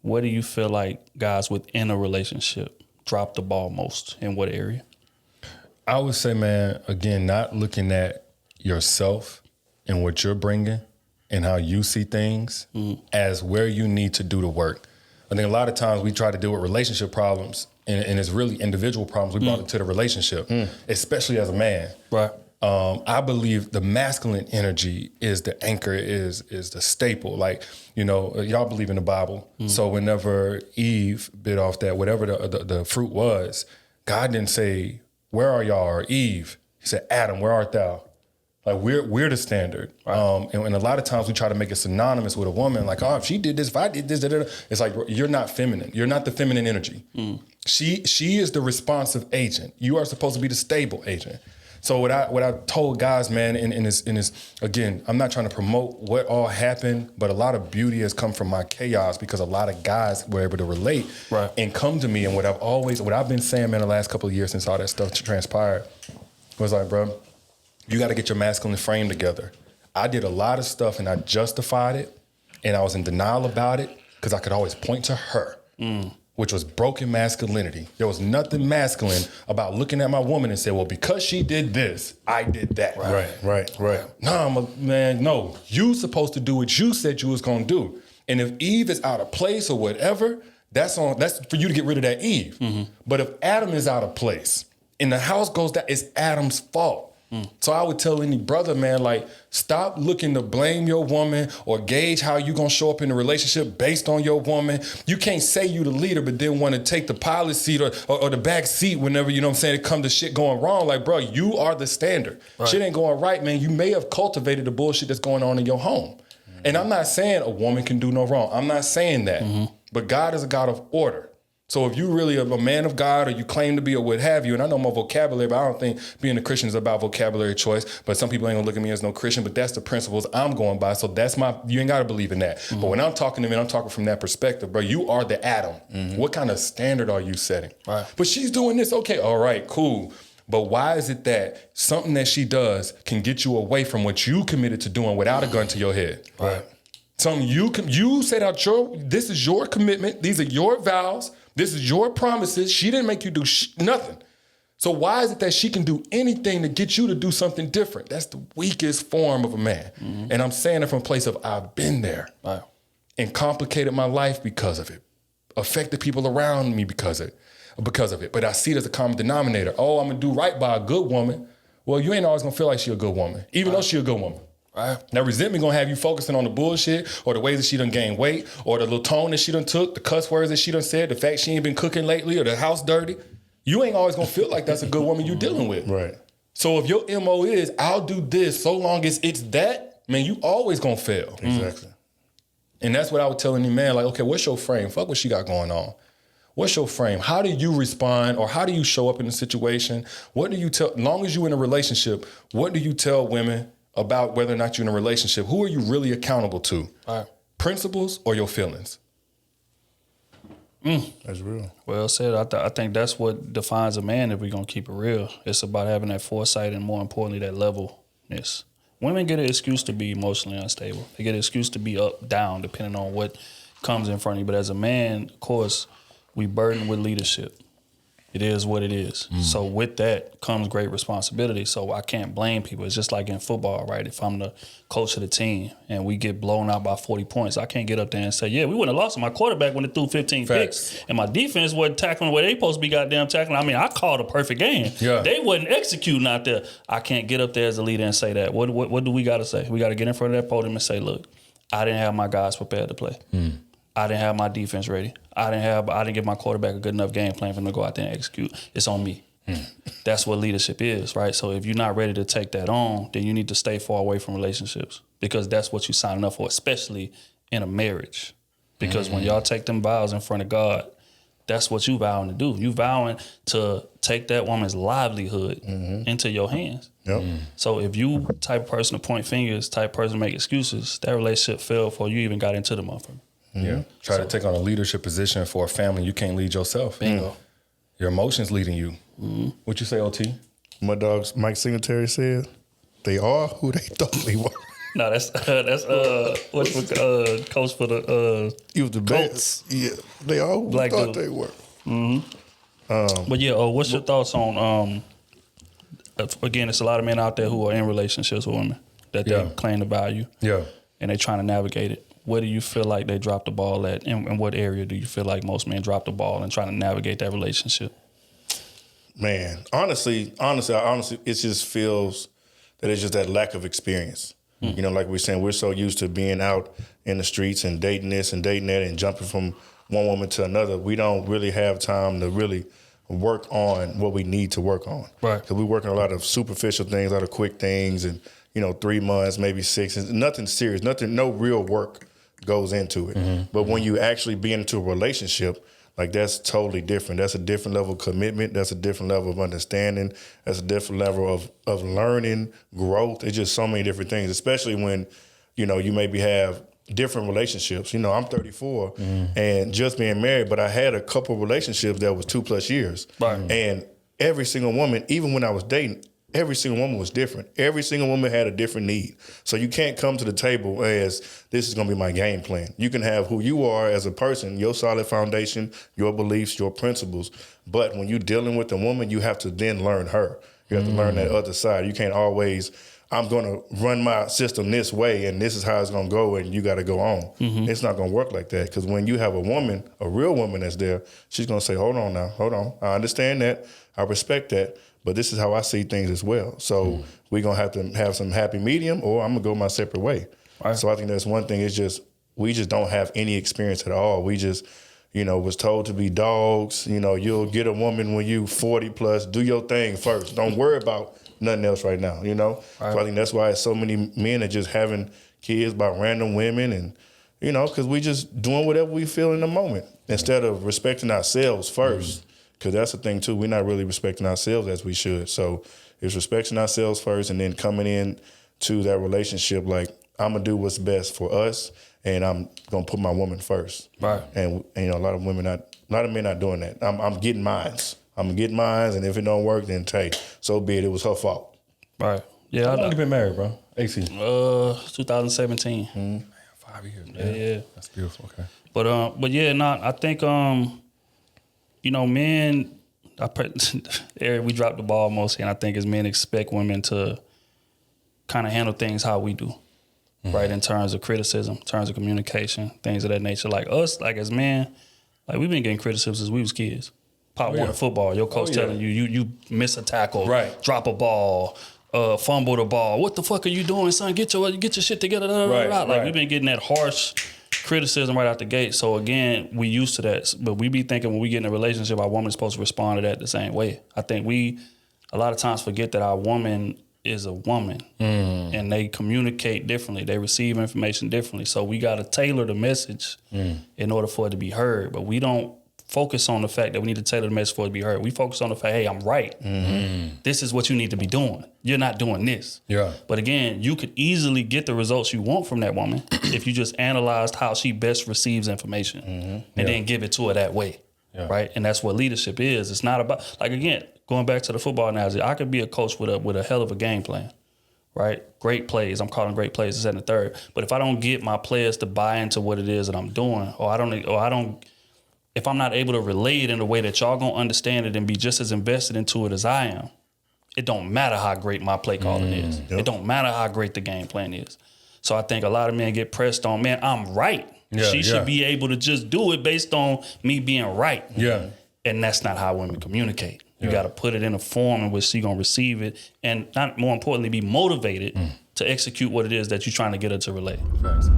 Where do you feel like guys within a relationship drop the ball most? In what area? I would say, man, again, not looking at yourself and what you're bringing and how you see things as where you need to do the work. I think a lot of times we try to deal with relationship problems and it's really individual problems. We brought it to the relationship, especially as a man. Right. I believe the masculine energy is the anchor, is the staple. Like, you know, y'all believe in the Bible. So whenever Eve bit off that, whatever the fruit was, God didn't say, where are y'all, or Eve? He said, Adam, where art thou? Like, we're the standard. Right. And a lot of times we try to make it synonymous with a woman. Like, oh, if she did this, if I did this, it's like, you're not feminine. You're not the feminine energy. She is the responsive agent. You are supposed to be the stable agent. So what I told guys, man, in this, again, I'm not trying to promote what all happened, but a lot of beauty has come from my chaos because a lot of guys were able to relate and come to me. And what I've been saying, man, the last couple of years since all that stuff transpired was like, bro, you got to get your masculine frame together. I did a lot of stuff and I justified it and I was in denial about it because I could always point to her. Which was broken masculinity. There was nothing masculine about looking at my woman and saying, well, because she did this, I did that. Right. No, man, no. You supposed to do what you said you was gonna do. And if Eve is out of place or whatever, that's for you to get rid of that Eve. But if Adam is out of place and the house goes down, it's Adam's fault. So I would tell any brother, man, like, stop looking to blame your woman or gauge how you gonna show up in a relationship based on your woman. You can't say you the leader, but then want to take the pilot seat or the back seat whenever, you know what I'm saying, it come to shit going wrong. Like, bro, you are the standard. Right. Shit ain't going right, man. You may have cultivated the bullshit that's going on in your home. And I'm not saying a woman can do no wrong. I'm not saying that. But God is a God of order. So if you really are a man of God or you claim to be or what have you, and I know my vocabulary, but I don't think being a Christian is about vocabulary choice, but some people ain't gonna look at me as no Christian, but that's the principles I'm going by. So you ain't gotta believe in that. But when I'm talking to men, I'm talking from that perspective, bro. You are the Adam. What kind of standard are you setting? Right. But she's doing this, okay, all right, cool. But why is it that something that she does can get you away from what you committed to doing without a gun to your head? Right. Something you set out this is your commitment, these are your vows, this is your promises. She didn't make you do nothing. So why is it that she can do anything to get you to do something different? That's the weakest form of a man. And I'm saying it from a place of I've been there and complicated my life because of it, affected people around me because of it. But I see it as a common denominator. Oh, I'm gonna do right by a good woman. Well, you ain't always gonna feel like she a good woman, even though she a good woman. Right. Now, resentment gonna have you focusing on the bullshit or the ways that she done gained weight or the little tone that she done took, the cuss words that she done said, the fact she ain't been cooking lately or the house dirty. You ain't always gonna feel like that's a good woman you dealing with. Right. So if your MO is, I'll do this so long as it's that, man, you always gonna fail. Exactly. And that's what I would tell any man, like, okay, what's your frame? Fuck what she got going on. What's your frame? How do you respond or how do you show up in a situation? What do you tell, as long as you're in a relationship, what do you tell women about whether or not you're in a relationship? Who are you really accountable to? Principles or your feelings? That's real. Well said. I think that's what defines a man if we're going to keep it real. It's about having that foresight and, more importantly, that levelness. Women get an excuse to be emotionally unstable. They get an excuse to be up, down, depending on what comes in front of you. But as a man, of course, we burden with leadership. It is what it is. So with that comes great responsibility. So I can't blame people. It's just like in football, right? If I'm the coach of the team and we get blown out by 40 points, I can't get up there and say, yeah, we wouldn't have lost. My quarterback went threw 15 picks and my defense wasn't tackling where they supposed to be goddamn tackling. I mean, I called a perfect game. Yeah. They wasn't executing out there. I can't get up there as a leader and say that. What do we got to say? We got to get in front of that podium and say, look, I didn't have my guys prepared to play. I didn't have my defense ready. I didn't give my quarterback a good enough game plan for him to go out there and execute. It's on me. That's what leadership is, right? So if you're not ready to take that on, then you need to stay far away from relationships because that's what you're signing up for, especially in a marriage. Because when y'all take them vows in front of God, that's what you vowing to do. You vowing to take that woman's livelihood into your hands. So if you type of person to point fingers, type of person to make excuses, that relationship failed before you even got into the motherfucker. Try to take on a leadership position for a family you can't lead yourself. Bingo. Your emotions leading you. What you say, OT? My dog Mike Singletary said, they are who they thought they were. No, that's what's coach for the He was the best. Yeah, they all Black thought dude. they were. But yeah, what's your thoughts on again, it's a lot of men out there who are in relationships with women that they claim to value. Yeah. And they're trying to navigate it. Where do you feel like they dropped the ball at? In what area do you feel like most men drop the ball in trying to navigate that relationship? Man, honestly, it just feels that it's just that lack of experience. You know, like we're saying, we're so used to being out in the streets and dating this and dating that and jumping from one woman to another. We don't really have time to really work on what we need to work on. Right. Because we're working a lot of superficial things, a lot of quick things, and 3 months, maybe 6, and nothing serious, no real work goes into it. But when you actually be into a relationship, like that's totally different. That's a different level of commitment. That's a different level of understanding. That's a different level of learning, growth. It's just so many different things, especially when, you maybe have different relationships. I'm 34 and just being married, but I had a couple relationships that was 2+ years. Right. And every single woman, even when I was dating, every single woman was different. Every single woman had a different need. So you can't come to the table as this is going to be my game plan. You can have who you are as a person, your solid foundation, your beliefs, your principles. But when you're dealing with a woman, you have to then learn her. You have to learn that other side. You can't always, I'm going to run my system this way and this is how it's going to go and you got to go on. It's not going to work like that, because when you have a woman, a real woman that's there, she's going to say, hold on. I understand that. I respect that. But this is how I see things as well. So we're going to have some happy medium, or I'm going to go my separate way. Right. So I think that's one thing. It's just, we just don't have any experience at all. We just, was told to be dogs. You'll get a woman when you 40 plus, do your thing first. Don't worry about nothing else right now, Right. So I think that's why so many men are just having kids by random women and, because we just doing whatever we feel in the moment instead of respecting ourselves first. Because that's the thing, too. We're not really respecting ourselves as we should. So it's respecting ourselves first and then coming in to that relationship like, I'm going to do what's best for us and I'm going to put my woman first. Right. And a lot of men not doing that. I'm getting mines. I'm getting mines, and if it don't work, then hey, so be it. It was her fault. Right. Yeah. How long you been married, bro? AC? 2017. Man, 5 years. Yeah. That's beautiful. Okay. But yeah, I think men, Eric, we drop the ball mostly, and I think as men expect women to kind of handle things how we do, right? In terms of criticism, in terms of communication, things of that nature. Like us, like as men, like we've been getting criticism since we was kids. Pop Warner football, your coach telling you miss a tackle, right? Drop a ball, fumble the ball. What the fuck are you doing, son? Get your shit together. Like we've been getting that harsh criticism right out the gate. So again, we used to that, but we be thinking when we get in a relationship, our woman's supposed to respond to that the same way. I think we a lot of times forget that our woman is a woman and they communicate differently. They receive information differently. So we got to tailor the message in order for it to be heard. But we don't focus on the fact that we need to tailor the message for it to be heard. We focus on the fact, hey, I'm right. This is what you need to be doing. You're not doing this. Yeah. But again, you could easily get the results you want from that woman if you just analyzed how she best receives information and then give it to her that way. Yeah. Right. And that's what leadership is. It's not about, like, again, going back to the football analogy, I could be a coach with a hell of a game plan. Right? Great plays. I'm calling great plays, this and the third. But if I don't get my players to buy into what it is that I'm doing, if I'm not able to relay it in a way that y'all gonna understand it and be just as invested into it as I am, it don't matter how great my play calling is. Yep. It don't matter how great the game plan is. So I think a lot of men get pressed on, man, I'm right. She should be able to just do it based on me being right. Yeah. And that's not how women communicate. You got to put it in a form in which she's going to receive it and, not more importantly, be motivated to execute what it is that you're trying to get her to relay. Facts.